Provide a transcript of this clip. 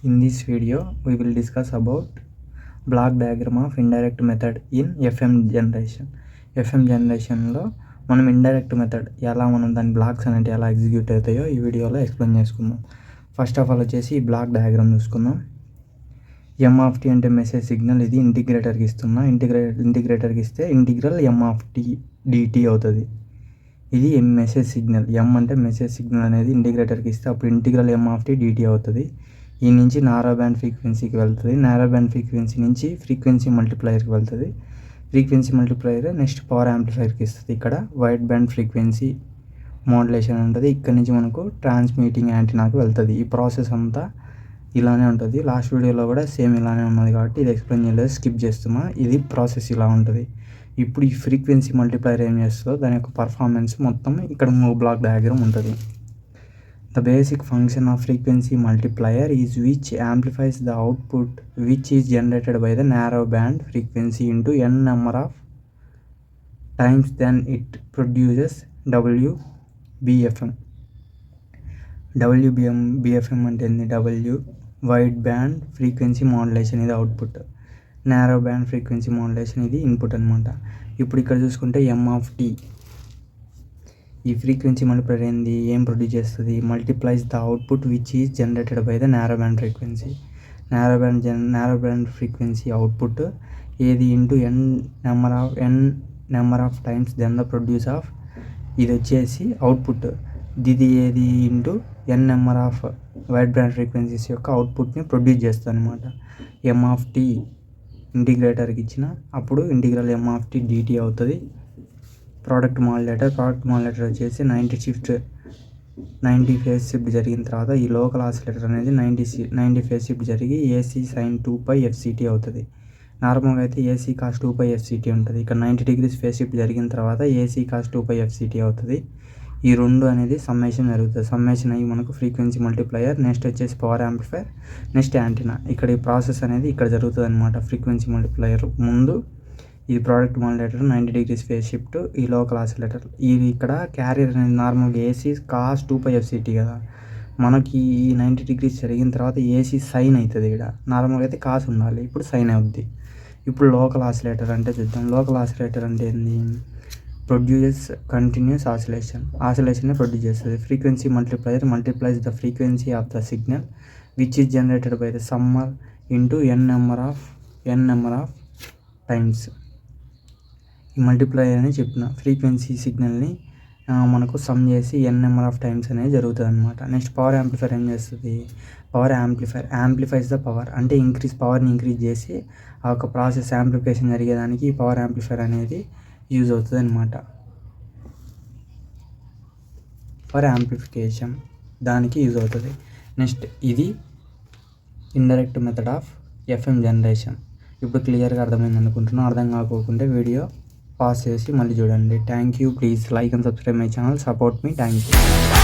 In this video, we will discuss about block diagram of indirect method in FM generation. FM జనరేషన్లో మనం indirect method ఎలా మనం దాని blocks అనేవి ఎలా ఎగ్జిక్యూట్ అవుతాయో ఈ వీడియోలో ఎక్స్ప్లెయిన్ చేసుకుందాం. ఫస్ట్ ఆఫ్ ఆల్ వచ్చేసి ఈ బ్లాక్ డయాగ్రామ్ చూసుకుందాం. M(t) అంటే మెసేజ్ సిగ్నల్, ఇది ఇంటిగ్రేటర్కి ఇస్తున్నా. ఇంటిగ్రేటర్కి ఇస్తే ఇంటిగ్రల్ M(t) dt అవుతుంది. ఇది మెసేజ్ సిగ్నల్. M అంటే మెసేజ్ సిగ్నల్ అనేది ఇంటిగ్రేటర్కి ఇస్తే అప్పుడు ఇంటిగ్రల్ M(t) dt అవుతుంది. ఈ నుంచి నారో బ్యాండ్ ఫ్రీక్వెన్సీకి వెళ్తుంది. నారో బ్యాండ్ ఫ్రీక్వెన్సీ నుంచి ఫ్రీక్వెన్సీ మల్టిప్లయర్కి వెళ్తుంది. ఫ్రీక్వెన్సీ మల్టిప్లయర్ నెక్స్ట్ పవర్ యాంప్లిఫైర్కి ఇస్తుంది. ఇక్కడ వైడ్ బ్యాండ్ ఫ్రీక్వెన్సీ మోడ్యులేషన్ ఉంటుంది. ఇక్కడ నుంచి మనకు ట్రాన్స్మిటింగ్ యాంటీనాకి వెళ్తుంది. ఈ ప్రాసెస్ అంతా ఇలానే ఉంటుంది. లాస్ట్ వీడియోలో కూడా సేమ్ ఇలానే ఉన్నది కాబట్టి ఇది ఎక్స్ప్లెయిన్ చేయలేదు, స్కిప్ చేస్తున్నా. ఇది ప్రాసెస్ ఇలా ఉంటుంది. ఇప్పుడు ఈ ఫ్రీక్వెన్సీ మల్టిప్లయర్ ఏం చేస్తుందో దాని యొక్క పర్ఫార్మెన్స్ మొత్తం ఇక్కడ బ్లాక్ డయాగ్రామ్ ఉంటుంది. The basic function of frequency multiplier is which amplifies the output which is generated by the narrow band frequency into n number of times then it produces WBFM. WBFM అంటే ఏంది? W wide band frequency modulation ఇది output, narrow band frequency modulation ఇది input అనమాట. ఇప్పుడు ఇక్కడ చూసుకుంటే M(t) ఈ frequency multiplier ఏంది, ఏం ప్రొడ్యూస్ చేస్తుంది? Multiplies the output which is generated by the narrow band frequency. Narrow band frequency output ఏది into n number of times then the produce of, ఇది వచ్చేసి అవుట్పుట్. ఇది ఏది into n number of wide band frequencies యొక్క అవుట్పుట్ని produce చేస్తుంది అనమాట. M(t) ఇంటిగ్రేటర్కి ఇచ్చిన అప్పుడు ఇంటిగ్రల్ M(t) dt అవుతుంది. ప్రోడక్ట్ మాడ్యులేటర్ వచ్చేసి 90 ఫేజ్ షిఫ్ట్ జరిగిన తర్వాత ఈ లోకల్ ఆసిలేటర్ అనేది 90 ఫేజ్ షిఫ్ట్ జరిగి AC sin 2π FCT అవుతుంది. నార్మల్గా అయితే AC cos 2π FCT ఉంటుంది. ఇక్కడ 90 degrees ఫేజ్ షిఫ్ట్ జరిగిన తర్వాత AC cos 2π FCT అవుతుంది. ఈ రెండు అనేది సమ్మేషన్ జరుగుతుంది. సమ్మేషన్ అయ్యి మనకు ఫ్రీక్వెన్సీ మల్టిప్లయర్, నెక్స్ట్ వచ్చేసి పవర్ యాంప్లిఫైర్, నెక్స్ట్ యాంటీనా. ఇక్కడ ఈ ప్రాసెస్ అనేది ఇక్కడ జరుగుతుంది అనమాట. ఫ్రీక్వెన్సీ మల్టిప్లయర్ ముందు ఇది product modulator 90 degrees phase shift, ఈ లోకల్ ఆసిలేటర్. ఇది ఇక్కడ క్యారియర్ అనేది నార్మల్గా AC cos 2π FCT కదా, మనకి ఈ 90 degrees జరిగిన తర్వాత AC సైన్ అవుతుంది. ఇక్కడ నార్మల్గా అయితే కాస్ ఉండాలి, ఇప్పుడు సైన్ అవుద్ది. ఇప్పుడు లోకల్ ఆసిలేటర్ అంటే చూద్దాం. లోకల్ ఆసిలేటర్ అంటే ఏంది? ప్రొడ్యూసెస్ కంటిన్యూస్ ఆసిలేషన్ని ప్రొడ్యూస్ చేస్తుంది. Frequency multiplier multiplies the frequency of the signal which is generated by the summer into n number of times. ఈ మల్టిప్లైర్ అని చెప్పిన ఫ్రీక్వెన్సీ సిగ్నల్ని మనకు సమ్ చేసి n నెంబర్ ఆఫ్ టైమ్స్ అనేది జరుగుతుంది అనమాట. నెక్స్ట్ పవర్ యాంప్లిఫైర్ ఏం చేస్తుంది? పవర్ యాంప్లిఫైస్ ద పవర్ అంటే పవర్ని ఇంక్రీజ్ చేసి ఆ యొక్క ప్రాసెస్ యాంప్లిఫికేషన్ జరిగేదానికి ఈ పవర్ యాంప్లిఫైర్ అనేది యూజ్ అవుతుంది అనమాట. పవర్ యాంప్లిఫికేషన్ దానికి యూజ్ అవుతుంది. నెక్స్ట్ ఇది indirect method of FM generation. ఇప్పుడు క్లియర్గా అర్థమైంది అనుకుంటున్నాను. అర్థం కాకోకుంటే వీడియో పాస్ చేసి మళ్ళీ చూడండి. Thank you. Please like and subscribe my channel. Support me. Thank you.